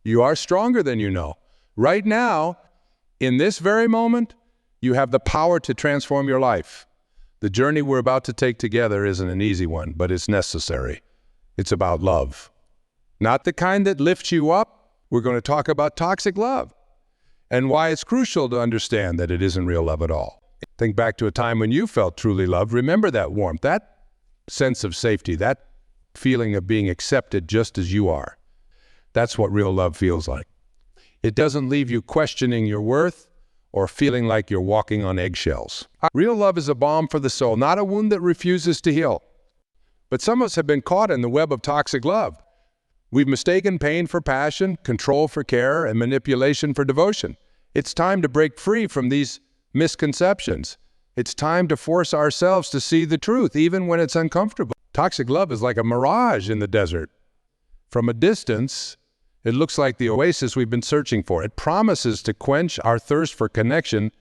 You are stronger than you know. Right now, in this very moment, you have the power to transform your life. The journey we're about to take together isn't an easy one, but it's necessary. It's about love. Not the kind that lifts you up. We're going to talk about toxic love and why it's crucial to understand that it isn't real love at all. Think back to a time when you felt truly loved. Remember that warmth, that sense of safety, that feeling of being accepted just as you are. That's what real love feels like. It doesn't leave you questioning your worth or feeling like you're walking on eggshells. Real love is a balm for the soul, not a wound that refuses to heal. But some of us have been caught in the web of toxic love. We've mistaken pain for passion, control for care, and manipulation for devotion. It's time to break free from these misconceptions. It's time to force ourselves to see the truth, even when it's uncomfortable. Toxic love is like a mirage in the desert. From a distance, it looks like the oasis we've been searching for. It promises to quench our thirst for connection,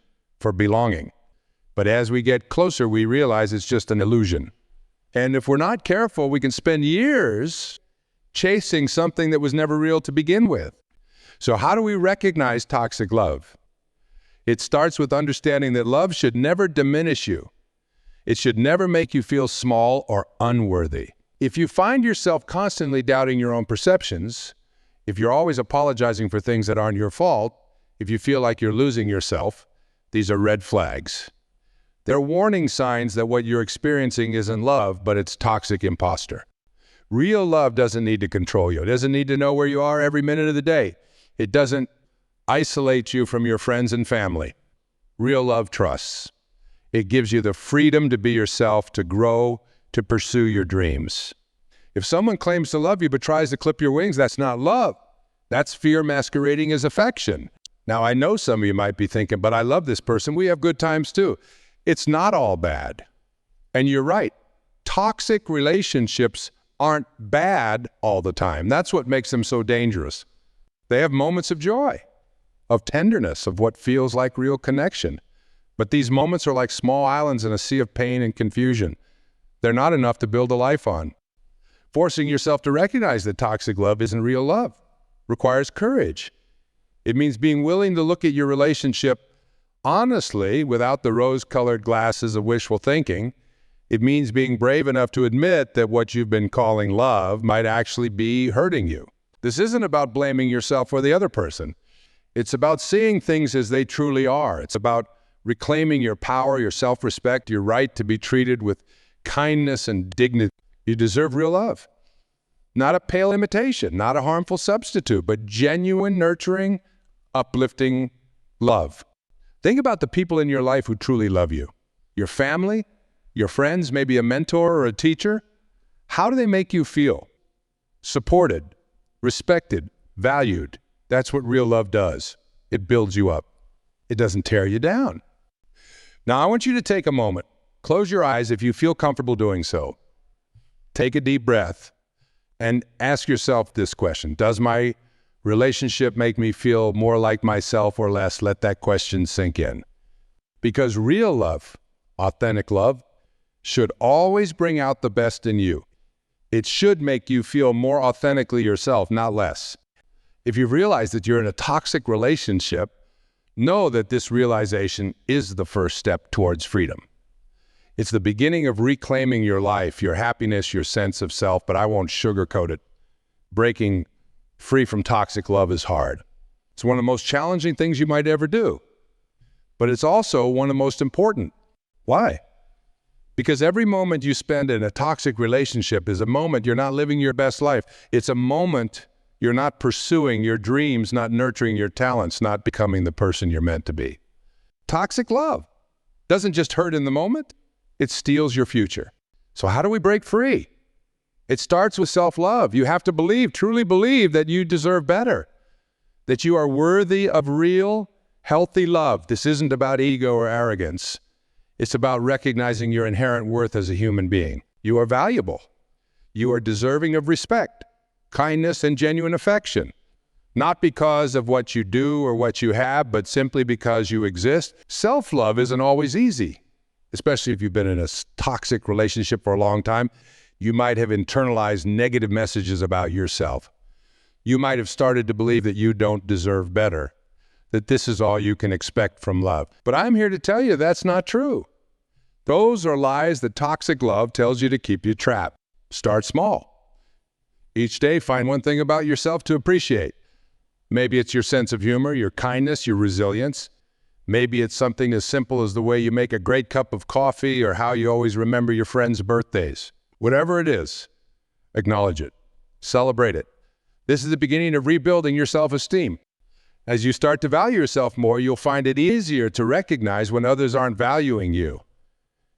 for belonging. But as we get closer, we realize it's just an illusion. And if we're not careful, we can spend years chasing something that was never real to begin with. So how do we recognize toxic love? It starts with understanding that love should never diminish you. It should never make you feel small or unworthy. If you find yourself constantly doubting your own perceptions, if you're always apologizing for things that aren't your fault, if you feel like you're losing yourself, these are red flags. They're warning signs that what you're experiencing isn't love, but it's toxic imposter. Real love doesn't need to control you. It doesn't need to know where you are every minute of the day. It doesn't isolate you from your friends and family. Real love trusts. It gives you the freedom to be yourself, to grow, to pursue your dreams. If someone claims to love you but tries to clip your wings, that's not love. That's fear masquerading as affection. Now, I know some of you might be thinking, but I love this person. We have good times too. It's not all bad. And you're right. Toxic relationships aren't bad all the time. That's what makes them so dangerous. They have moments of joy, of tenderness, of what feels like real connection. But these moments are like small islands in a sea of pain and confusion. They're not enough to build a life on. Forcing yourself to recognize that toxic love isn't real love requires courage. It means being willing to look at your relationship honestly, without the rose-colored glasses of wishful thinking. It means being brave enough to admit that what you've been calling love might actually be hurting you. This isn't about blaming yourself or the other person. It's about seeing things as they truly are. It's about reclaiming your power, your self-respect, your right to be treated with kindness and dignity. You deserve real love. Not a pale imitation, not a harmful substitute, but genuine, nurturing, uplifting love. Think about the people in your life who truly love you. Your family, your friends, maybe a mentor or a teacher. How do they make you feel? Supported, respected, valued. That's what real love does. It builds you up. It doesn't tear you down. Now, I want you to take a moment. Close your eyes if you feel comfortable doing so. Take a deep breath and ask yourself this question. Does my relationship make me feel more like myself or less? Let that question sink in. Because real love, authentic love, should always bring out the best in you. It should make you feel more authentically yourself, not less. If you realize that you're in a toxic relationship, know that this realization is the first step towards freedom. It's the beginning of reclaiming your life, your happiness, your sense of self, but I won't sugarcoat it. Breaking free from toxic love is hard. It's one of the most challenging things you might ever do. But it's also one of the most important. Why? Because every moment you spend in a toxic relationship is a moment you're not living your best life. It's a moment you're not pursuing your dreams, not nurturing your talents, not becoming the person you're meant to be. Toxic love doesn't just hurt in the moment, it steals your future. So how do we break free? It starts with self-love. You have to believe, truly believe that you deserve better, that you are worthy of real, healthy love. This isn't about ego or arrogance. It's about recognizing your inherent worth as a human being. You are valuable. You are deserving of respect, kindness, and genuine affection. Not because of what you do or what you have, but simply because you exist. Self-love isn't always easy, especially if you've been in a toxic relationship for a long time. You might have internalized negative messages about yourself. You might have started to believe that you don't deserve better, that this is all you can expect from love. But I'm here to tell you that's not true. Those are lies that toxic love tells you to keep you trapped. Start small. Each day, find one thing about yourself to appreciate. Maybe it's your sense of humor, your kindness, your resilience. Maybe it's something as simple as the way you make a great cup of coffee or how you always remember your friends' birthdays. Whatever it is, acknowledge it. Celebrate it. This is the beginning of rebuilding your self-esteem. As you start to value yourself more, you'll find it easier to recognize when others aren't valuing you.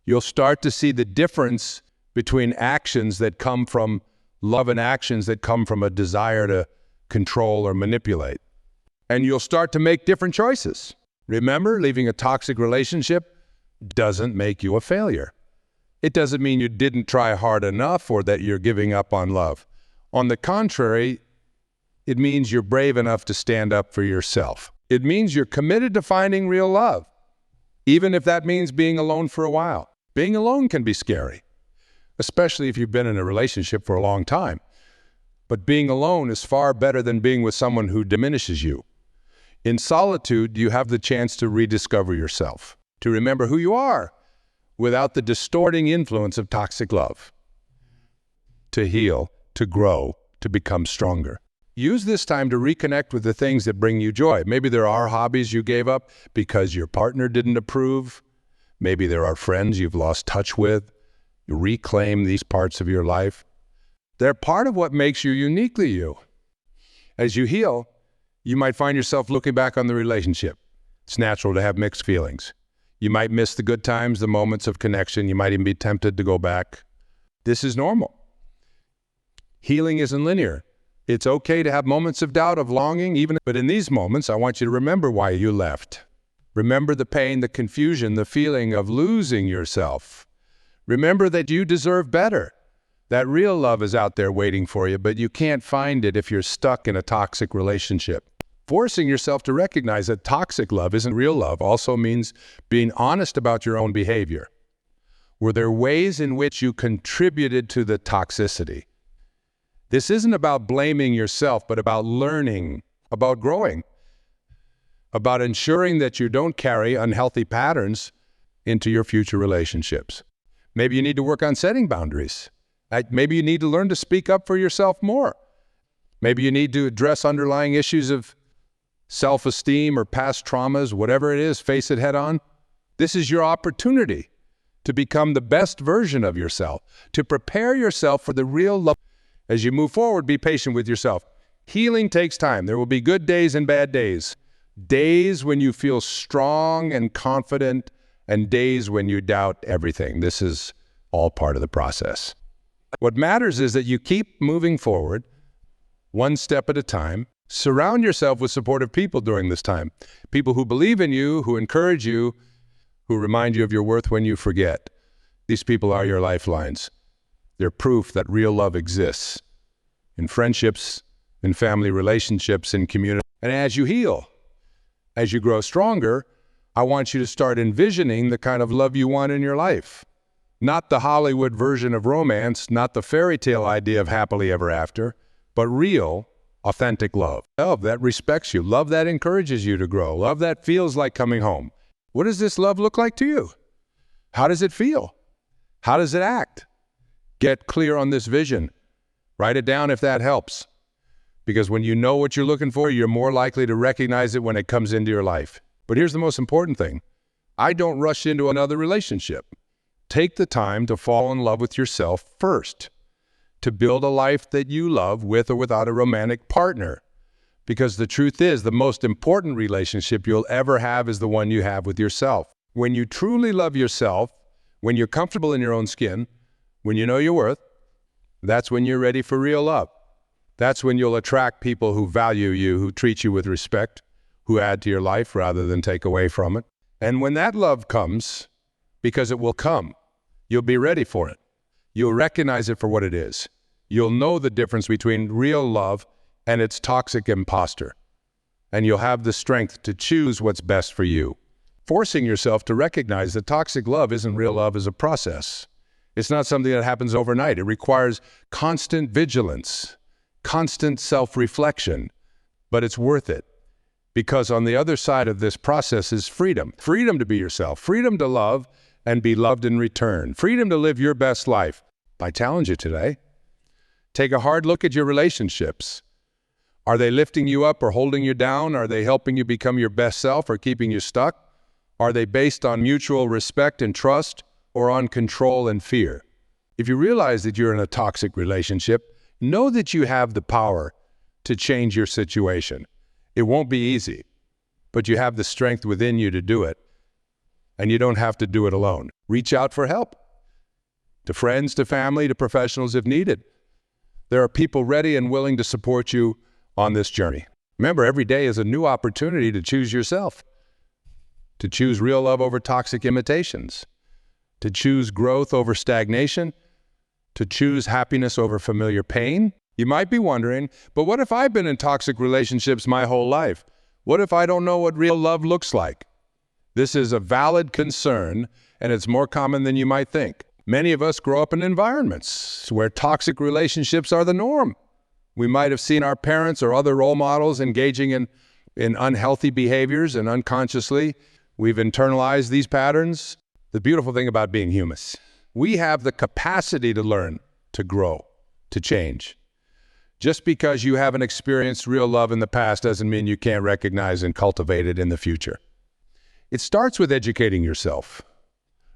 You'll start to see the difference between actions that come from love and actions that come from a desire to control or manipulate. And you'll start to make different choices. Remember, leaving a toxic relationship doesn't make you a failure. It doesn't mean you didn't try hard enough or that you're giving up on love. On the contrary, it means you're brave enough to stand up for yourself. It means you're committed to finding real love, even if that means being alone for a while. Being alone can be scary, especially if you've been in a relationship for a long time. But being alone is far better than being with someone who diminishes you. In solitude, you have the chance to rediscover yourself, to remember who you are without the distorting influence of toxic love, to heal, to grow, to become stronger. Use this time to reconnect with the things that bring you joy. Maybe there are hobbies you gave up because your partner didn't approve. Maybe there are friends you've lost touch with. You reclaim these parts of your life. They're part of what makes you uniquely you. As you heal, you might find yourself looking back on the relationship. It's natural to have mixed feelings. You might miss the good times, the moments of connection. You might even be tempted to go back. This is normal. Healing isn't linear. It's okay to have moments of doubt, of longing, but in these moments, I want you to remember why you left. Remember the pain, the confusion, the feeling of losing yourself. Remember that you deserve better. That real love is out there waiting for you, but you can't find it if you're stuck in a toxic relationship. Forcing yourself to recognize that toxic love isn't real love also means being honest about your own behavior. Were there ways in which you contributed to the toxicity? This isn't about blaming yourself, but about learning, about growing, about ensuring that you don't carry unhealthy patterns into your future relationships. Maybe you need to work on setting boundaries. Maybe you need to learn to speak up for yourself more. Maybe you need to address underlying issues of self-esteem or past traumas, whatever it is, face it head on. This is your opportunity to become the best version of yourself, to prepare yourself for the real love. As you move forward, be patient with yourself. Healing takes time. There will be good days and bad days. Days when you feel strong and confident, and days when you doubt everything. This is all part of the process. What matters is that you keep moving forward, one step at a time. Surround yourself with supportive people during this time. People who believe in you, who encourage you, who remind you of your worth when you forget. These people are your lifelines. They're proof that real love exists in friendships, in family relationships, in community. And as you heal, as you grow stronger, I want you to start envisioning the kind of love you want in your life. Not the Hollywood version of romance, not the fairy tale idea of happily ever after, but real, authentic love. Love that respects you, love that encourages you to grow, love that feels like coming home. What does this love look like to you? How does it feel? How does it act? Get clear on this vision. Write it down if that helps. Because when you know what you're looking for, you're more likely to recognize it when it comes into your life. But here's the most important thing. I don't rush into another relationship. Take the time to fall in love with yourself first, to build a life that you love with or without a romantic partner. Because the truth is, the most important relationship you'll ever have is the one you have with yourself. When you truly love yourself, when you're comfortable in your own skin, when you know your worth, that's when you're ready for real love. That's when you'll attract people who value you, who treat you with respect, who add to your life rather than take away from it. And when that love comes, because it will come, you'll be ready for it. You'll recognize it for what it is. You'll know the difference between real love and its toxic imposter. And you'll have the strength to choose what's best for you. Forcing yourself to recognize that toxic love isn't real love is a process. It's not something that happens overnight. It requires constant vigilance. constant self-reflection, but it's worth it. Because on the other side of this process is freedom. Freedom to be yourself, freedom to love and be loved in return, freedom to live your best life. I challenge you today. Take a hard look at your relationships. Are they lifting you up or holding you down? Are they helping you become your best self or keeping you stuck? Are they based on mutual respect and trust or on control and fear? If you realize that you're in a toxic relationship, know that you have the power to change your situation. It won't be easy, but you have the strength within you to do it, and you don't have to do it alone. Reach out for help, to friends, to family, to professionals if needed. There are people ready and willing to support you on this journey. Remember, every day is a new opportunity to choose yourself, to choose real love over toxic imitations, to choose growth over stagnation, to choose happiness over familiar pain. You might be wondering, but what if I've been in toxic relationships my whole life? What if I don't know what real love looks like? This is a valid concern, and it's more common than you might think. Many of us grow up in environments where toxic relationships are the norm. We might have seen our parents or other role models engaging in unhealthy behaviors, and unconsciously, we've internalized these patterns. The beautiful thing about being human, we have the capacity to learn, to grow, to change. Just because you haven't experienced real love in the past doesn't mean you can't recognize and cultivate it in the future. It starts with educating yourself.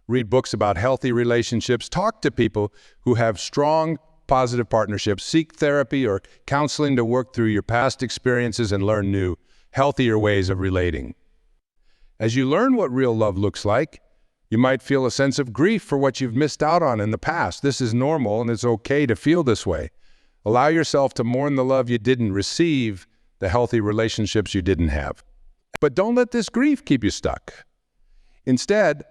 Read books about healthy relationships. Talk to people who have strong, positive partnerships. Seek therapy or counseling to work through your past experiences and learn new, healthier ways of relating. As you learn what real love looks like, you might feel a sense of grief for what you've missed out on in the past. This is normal, and it's okay to feel this way. Allow yourself to mourn the love you didn't receive, the healthy relationships you didn't have. But don't let this grief keep you stuck. Instead,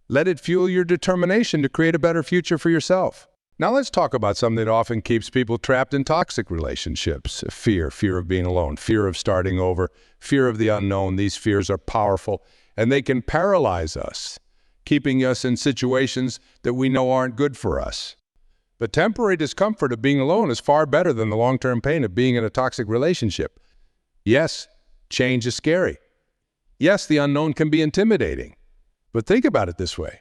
let it fuel your determination to create a better future for yourself. Now let's talk about something that often keeps people trapped in toxic relationships. Fear of being alone, fear of starting over, fear of the unknown. These fears are powerful, and they can paralyze us, keeping us in situations that we know aren't good for us. The temporary discomfort of being alone is far better than the long-term pain of being in a toxic relationship. Yes, change is scary. Yes, the unknown can be intimidating. But think about it this way.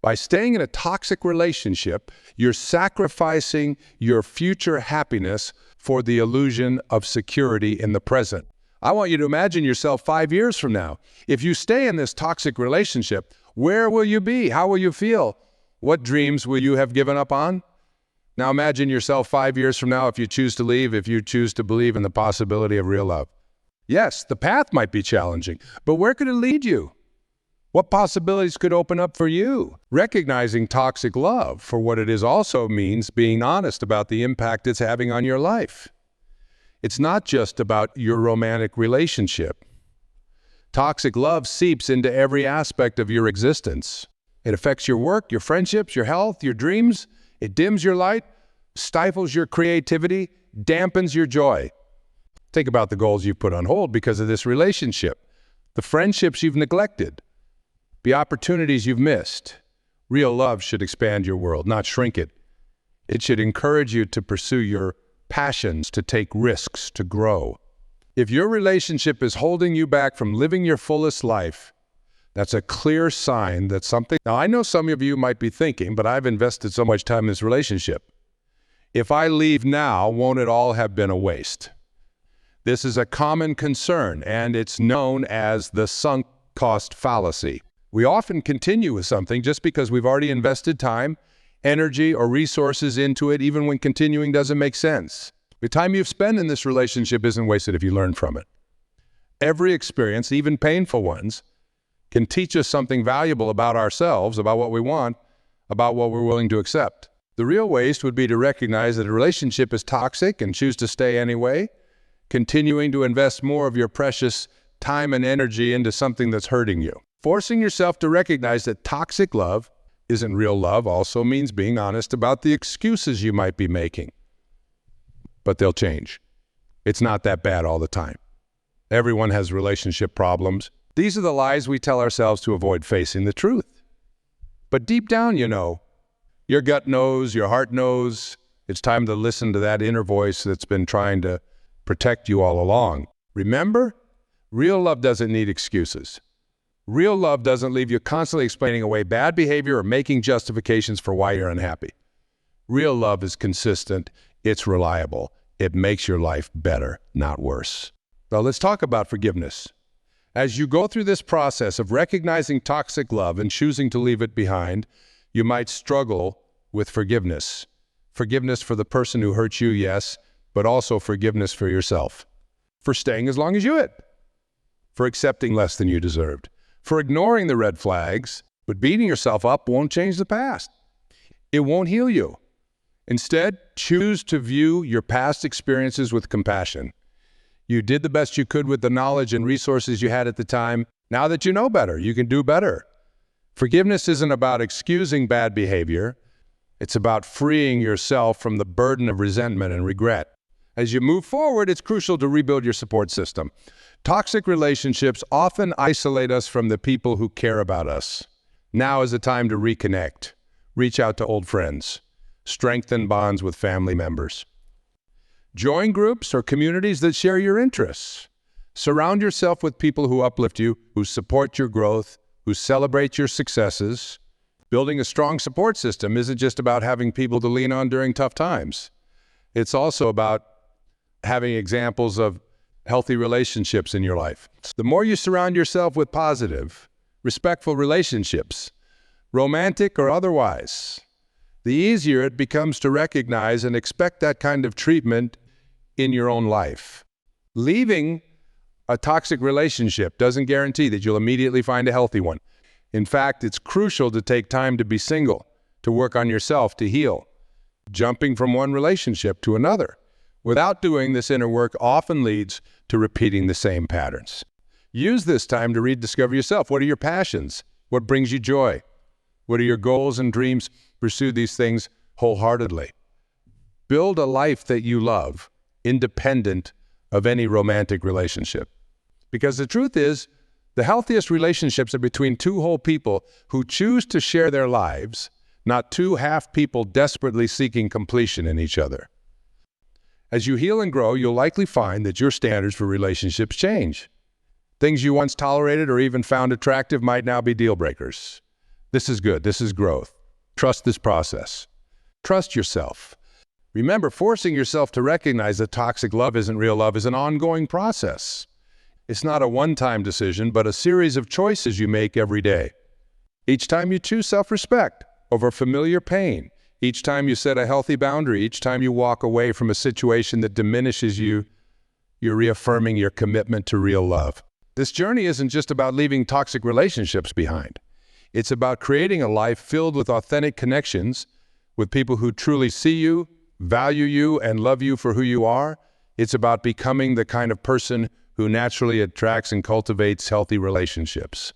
By staying in a toxic relationship, you're sacrificing your future happiness for the illusion of security in the present. I want you to imagine yourself 5 years from now. If you stay in this toxic relationship, where will you be? How will you feel? What dreams will you have given up on? Now imagine yourself 5 years from now if you choose to leave, if you choose to believe in the possibility of real love. Yes, the path might be challenging, but where could it lead you? What possibilities could open up for you? Recognizing toxic love for what it is also means being honest about the impact it's having on your life. It's not just about your romantic relationship. Toxic love seeps into every aspect of your existence. It affects your work, your friendships, your health, your dreams. It dims your light, stifles your creativity, dampens your joy. Think about the goals you've put on hold because of this relationship, the friendships you've neglected, the opportunities you've missed. Real love should expand your world, not shrink it. It should encourage you to pursue your passions, to take risks, to grow. If your relationship is holding you back from living your fullest life, that's a clear sign that something... Now, I know some of you might be thinking, but I've invested so much time in this relationship. If I leave now, won't it all have been a waste? This is a common concern, and it's known as the sunk cost fallacy. We often continue with something just because we've already invested time, energy, or resources into it, even when continuing doesn't make sense. The time you've spent in this relationship isn't wasted if you learn from it. Every experience, even painful ones, can teach us something valuable about ourselves, about what we want, about what we're willing to accept. The real waste would be to recognize that a relationship is toxic and choose to stay anyway, continuing to invest more of your precious time and energy into something that's hurting you. Forcing yourself to recognize that toxic love isn't real love also means being honest about the excuses you might be making. But they'll change. It's not that bad all the time. Everyone has relationship problems. These are the lies we tell ourselves to avoid facing the truth. But deep down, you know, your gut knows, your heart knows, It's time to listen to that inner voice that's been trying to protect you all along. Remember, real love doesn't need excuses. Real love doesn't leave you constantly explaining away bad behavior or making justifications for why you're unhappy. Real love is consistent, it's reliable, it makes your life better, not worse. Now let's talk about forgiveness. As you go through this process of recognizing toxic love and choosing to leave it behind, you might struggle with forgiveness. Forgiveness for the person who hurt you, yes, but also forgiveness for yourself. For staying as long as you did. For accepting less than you deserved. For ignoring the red flags, but beating yourself up won't change the past. It won't heal you. Instead, choose to view your past experiences with compassion. You did the best you could with the knowledge and resources you had at the time. Now that you know better, you can do better. Forgiveness isn't about excusing bad behavior. It's about freeing yourself from the burden of resentment and regret. As you move forward, it's crucial to rebuild your support system. Toxic relationships often isolate us from the people who care about us. Now is the time to reconnect. Reach out to old friends. Strengthen bonds with family members. Join groups or communities that share your interests. Surround yourself with people who uplift you, who support your growth, who celebrate your successes. Building a strong support system isn't just about having people to lean on during tough times. It's also about having examples of healthy relationships in your life. The more you surround yourself with positive, respectful relationships, romantic or otherwise, the easier it becomes to recognize and expect that kind of treatment in your own life. Leaving a toxic relationship doesn't guarantee that you'll immediately find a healthy one. In fact, it's crucial to take time to be single, to work on yourself, to heal. Jumping from one relationship to another without doing this inner work often leads to repeating the same patterns. Use this time to rediscover yourself. What are your passions? What brings you joy? What are your goals and dreams? Pursue these things wholeheartedly. Build a life that you love, independent of any romantic relationship. Because the truth is, the healthiest relationships are between two whole people who choose to share their lives, not two half people desperately seeking completion in each other. As you heal and grow, you'll likely find that your standards for relationships change. Things you once tolerated or even found attractive might now be deal breakers. This is good. This is growth. Trust this process. Trust yourself. Remember, forcing yourself to recognize that toxic love isn't real love is an ongoing process. It's not a one-time decision, but a series of choices you make every day. Each time you choose self-respect over familiar pain, each time you set a healthy boundary, each time you walk away from a situation that diminishes you, you're reaffirming your commitment to real love. This journey isn't just about leaving toxic relationships behind. It's about creating a life filled with authentic connections with people who truly see you, value you, and love you for who you are. It's about becoming the kind of person who naturally attracts and cultivates healthy relationships.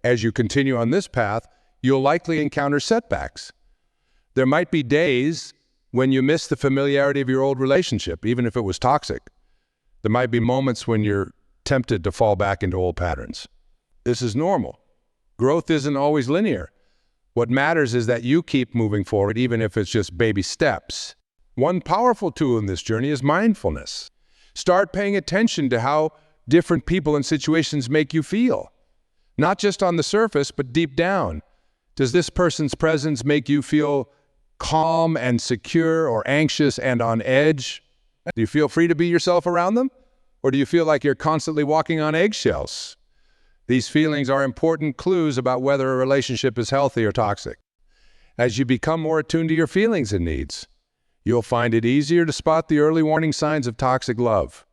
As you continue on this path, you'll likely encounter setbacks. There might be days when you miss the familiarity of your old relationship, even if it was toxic. There might be moments when you're tempted to fall back into old patterns. This is normal. Growth isn't always linear. What matters is that you keep moving forward, even if it's just baby steps. One powerful tool in this journey is mindfulness. Start paying attention to how different people and situations make you feel. Not just on the surface, but deep down. Does this person's presence make you feel calm and secure, or anxious and on edge? Do you feel free to be yourself around them? Or do you feel like you're constantly walking on eggshells? These feelings are important clues about whether a relationship is healthy or toxic. As you become more attuned to your feelings and needs, you'll find it easier to spot the early warning signs of toxic love.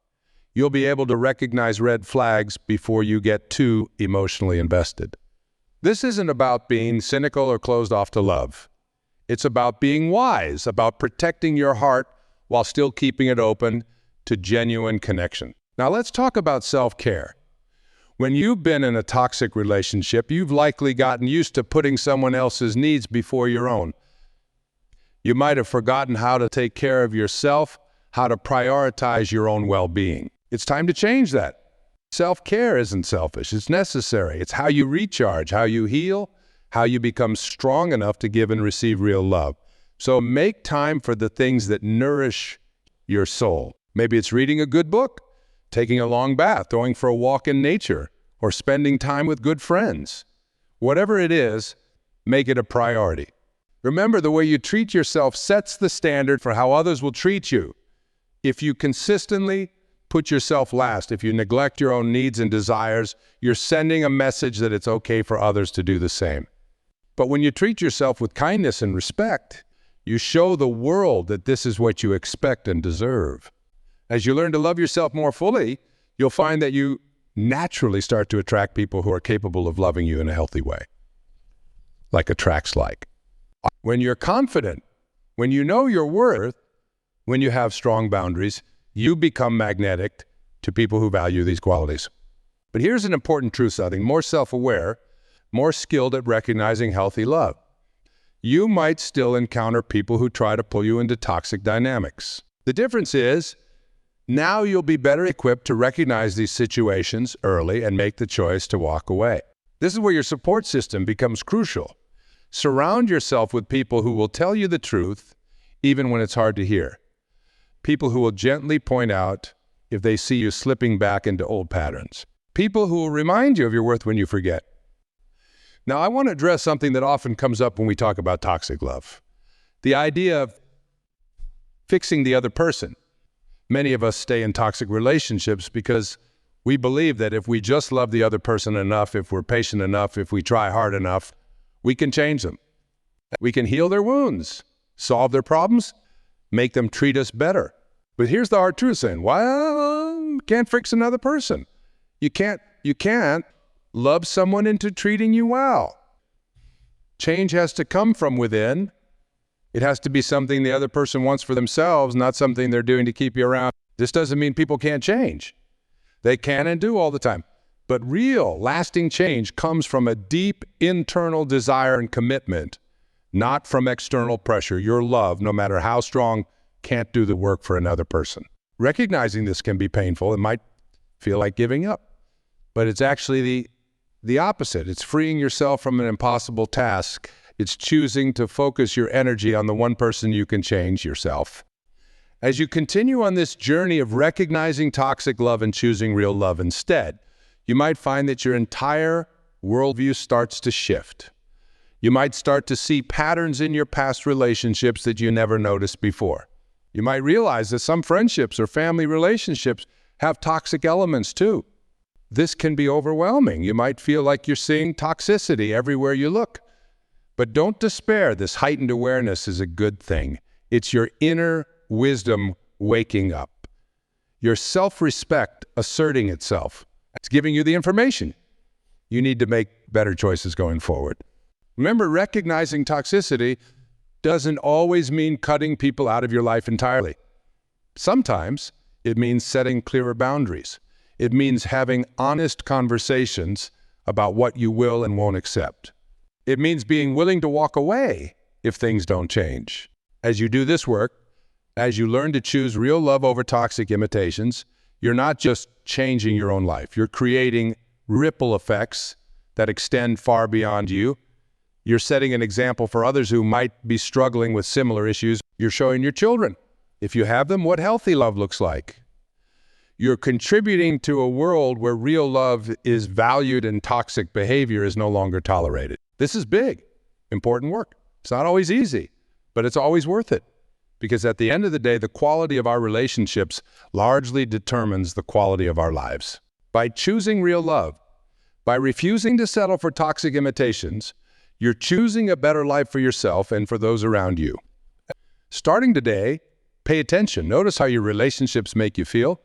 You'll be able to recognize red flags before you get too emotionally invested. This isn't about being cynical or closed off to love. It's about being wise, about protecting your heart while still keeping it open to genuine connection. Now let's talk about self-care. When you've been in a toxic relationship, you've likely gotten used to putting someone else's needs before your own. You might have forgotten how to take care of yourself, how to prioritize your own well-being. It's time to change that. Self-care isn't selfish, it's necessary. It's how you recharge, how you heal, how you become strong enough to give and receive real love. So make time for the things that nourish your soul. Maybe it's reading a good book, taking a long bath, going for a walk in nature, or spending time with good friends. Whatever it is, make it a priority. Remember, the way you treat yourself sets the standard for how others will treat you. If you consistently put yourself last, if you neglect your own needs and desires, you're sending a message that it's okay for others to do the same. But when you treat yourself with kindness and respect, you show the world that this is what you expect and deserve. As you learn to love yourself more fully, you'll find that you naturally start to attract people who are capable of loving you in a healthy way. Like attracts like. When you're confident, when you know your worth, when you have strong boundaries, you become magnetic to people who value these qualities. But here's an important truth, I think: more self-aware, more skilled at recognizing healthy love. You might still encounter people who try to pull you into toxic dynamics. The difference is, now you'll be better equipped to recognize these situations early and make the choice to walk away. This is where your support system becomes crucial. Surround yourself with people who will tell you the truth, even when it's hard to hear. People who will gently point out if they see you slipping back into old patterns. People who will remind you of your worth when you forget. Now, I want to address something that often comes up when we talk about toxic love. The idea of fixing the other person. Many of us stay in toxic relationships because we believe that if we just love the other person enough, if we're patient enough, if we try hard enough, we can change them. We can heal their wounds, solve their problems, make them treat us better. But here's the hard truth, saying, well, can't fix another person. You can't love someone into treating you well. Change has to come from within. It has to be something the other person wants for themselves, not something they're doing to keep you around. This doesn't mean people can't change. They can and do all the time. But real, lasting change comes from a deep internal desire and commitment, not from external pressure. Your love, no matter how strong, can't do the work for another person. Recognizing this can be painful. It might feel like giving up. But it's actually the opposite. It's freeing yourself from an impossible task. It's choosing to focus your energy on the one person you can change, yourself. As you continue on this journey of recognizing toxic love and choosing real love instead, you might find that your entire worldview starts to shift. You might start to see patterns in your past relationships that you never noticed before. You might realize that some friendships or family relationships have toxic elements too. This can be overwhelming. You might feel like you're seeing toxicity everywhere you look. But don't despair. This heightened awareness is a good thing. It's your inner wisdom waking up. Your self-respect asserting itself. It's giving you the information you need to make better choices going forward. Remember, recognizing toxicity doesn't always mean cutting people out of your life entirely. Sometimes it means setting clearer boundaries. It means having honest conversations about what you will and won't accept. It means being willing to walk away if things don't change. As you do this work, as you learn to choose real love over toxic imitations, you're not just changing your own life. You're creating ripple effects that extend far beyond you. You're setting an example for others who might be struggling with similar issues. You're showing your children, if you have them, what healthy love looks like. You're contributing to a world where real love is valued and toxic behavior is no longer tolerated. This is big, important work. It's not always easy, but it's always worth it. Because at the end of the day, the quality of our relationships largely determines the quality of our lives. By choosing real love, by refusing to settle for toxic imitations, you're choosing a better life for yourself and for those around you. Starting today, pay attention. Notice how your relationships make you feel.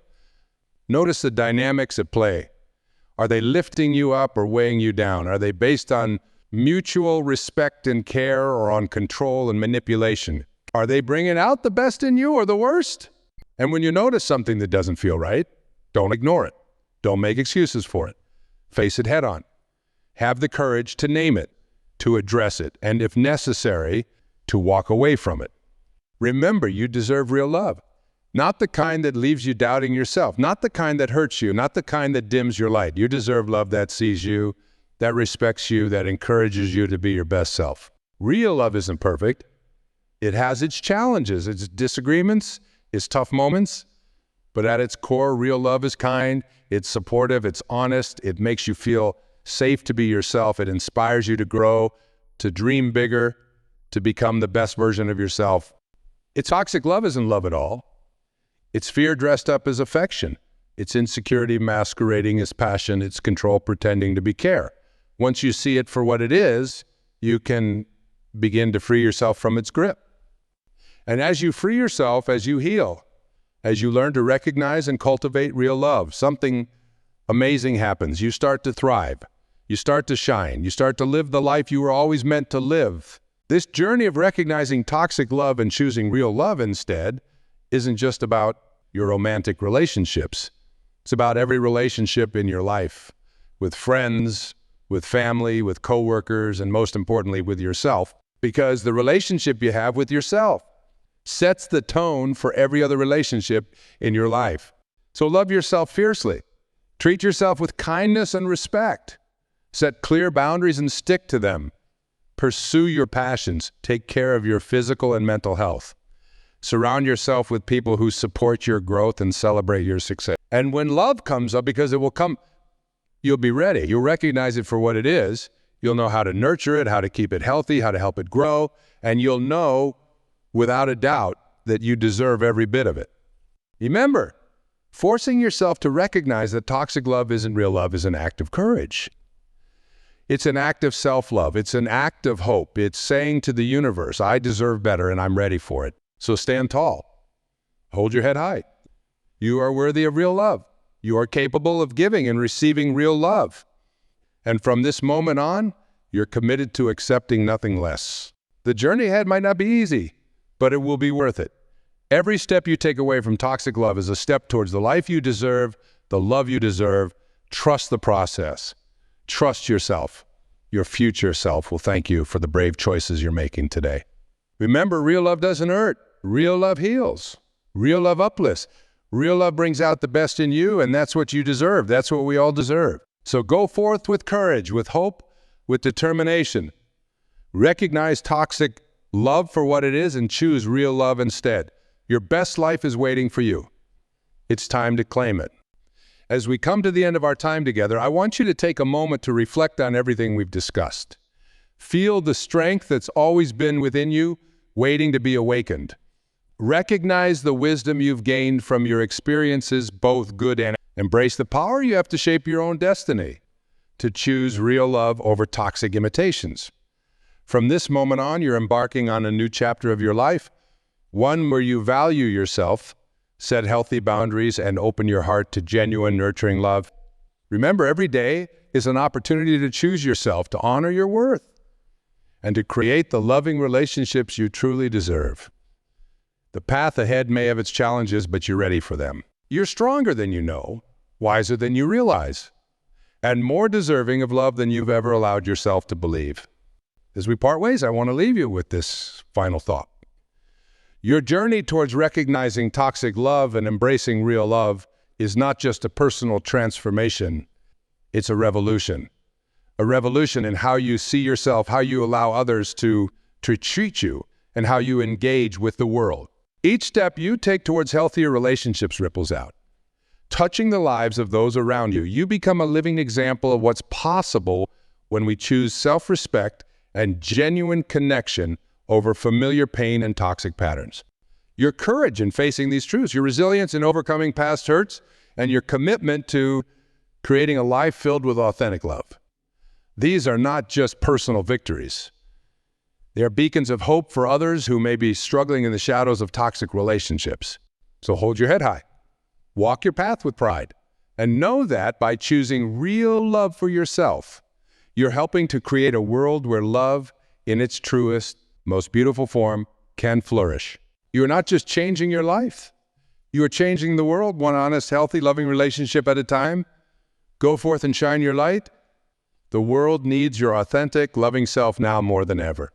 Notice the dynamics at play. Are they lifting you up or weighing you down? Are they based on mutual respect and care or on control and manipulation? Are they bringing out the best in you or the worst? And when you notice something that doesn't feel right, don't ignore it. Don't make excuses for it. Face it head on. Have the courage to name it, to address it, and if necessary, to walk away from it. Remember, you deserve real love. Not the kind that leaves you doubting yourself, not the kind that hurts you, not the kind that dims your light. You deserve love that sees you, that respects you, that encourages you to be your best self. Real love isn't perfect. It has its challenges, its disagreements, its tough moments, but at its core, real love is kind, it's supportive, it's honest, it makes you feel safe to be yourself, it inspires you to grow, to dream bigger, to become the best version of yourself. It's toxic love isn't love at all. It's fear dressed up as affection. It's insecurity masquerading as passion. It's control pretending to be care. Once you see it for what it is, you can begin to free yourself from its grip. And as you free yourself, as you heal, as you learn to recognize and cultivate real love, something amazing happens. You start to thrive. You start to shine. You start to live the life you were always meant to live. This journey of recognizing toxic love and choosing real love instead isn't just about your romantic relationships. It's about every relationship in your life, with friends, with family, with coworkers, and most importantly, with yourself. Because the relationship you have with yourself sets the tone for every other relationship in your life. So love yourself fiercely. Treat yourself with kindness and respect. Set clear boundaries and stick to them. Pursue your passions. Take care of your physical and mental health. Surround yourself with people who support your growth and celebrate your success. And when love comes up, because it will come, you'll be ready. You'll recognize it for what it is. You'll know how to nurture it, how to keep it healthy, how to help it grow, and you'll know without a doubt that you deserve every bit of it. Remember, forcing yourself to recognize that toxic love isn't real love is an act of courage. It's an act of self-love. It's an act of hope. It's saying to the universe, I deserve better and I'm ready for it. So stand tall. Hold your head high. You are worthy of real love. You are capable of giving and receiving real love. And from this moment on, you're committed to accepting nothing less. The journey ahead might not be easy, but it will be worth it. Every step you take away from toxic love is a step towards the life you deserve, the love you deserve. Trust the process. Trust yourself. Your future self will thank you for the brave choices you're making today. Remember, real love doesn't hurt. Real love heals. Real love uplifts. Real love brings out the best in you, and that's what you deserve. That's what we all deserve. So go forth with courage, with hope, with determination. Recognize toxic love for what it is and choose real love instead. Your best life is waiting for you. It's time to claim it. As we come to the end of our time together, I want you to take a moment to reflect on everything we've discussed. Feel the strength that's always been within you, waiting to be awakened. Recognize the wisdom you've gained from your experiences, both good and embrace the power you have to shape your own destiny, to choose real love over toxic imitations. From this moment on, you're embarking on a new chapter of your life, one where you value yourself, set healthy boundaries, and open your heart to genuine, nurturing love. Remember, every day is an opportunity to choose yourself, to honor your worth, and to create the loving relationships you truly deserve. The path ahead may have its challenges, but you're ready for them. You're stronger than you know, wiser than you realize, and more deserving of love than you've ever allowed yourself to believe. As we part ways, I want to leave you with this final thought. Your journey towards recognizing toxic love and embracing real love is not just a personal transformation, it's a revolution. A revolution in how you see yourself, how you allow others to treat you, and how you engage with the world. Each step you take towards healthier relationships ripples out. Touching the lives of those around you, you become a living example of what's possible when we choose self-respect and genuine connection over familiar pain and toxic patterns. Your courage in facing these truths, your resilience in overcoming past hurts, and your commitment to creating a life filled with authentic love. These are not just personal victories. They are beacons of hope for others who may be struggling in the shadows of toxic relationships. So hold your head high, walk your path with pride, and know that by choosing real love for yourself, you're helping to create a world where love, in its truest, most beautiful form, can flourish. You are not just changing your life. You are changing the world, one honest, healthy, loving relationship at a time. Go forth and shine your light. The world needs your authentic, loving self now more than ever.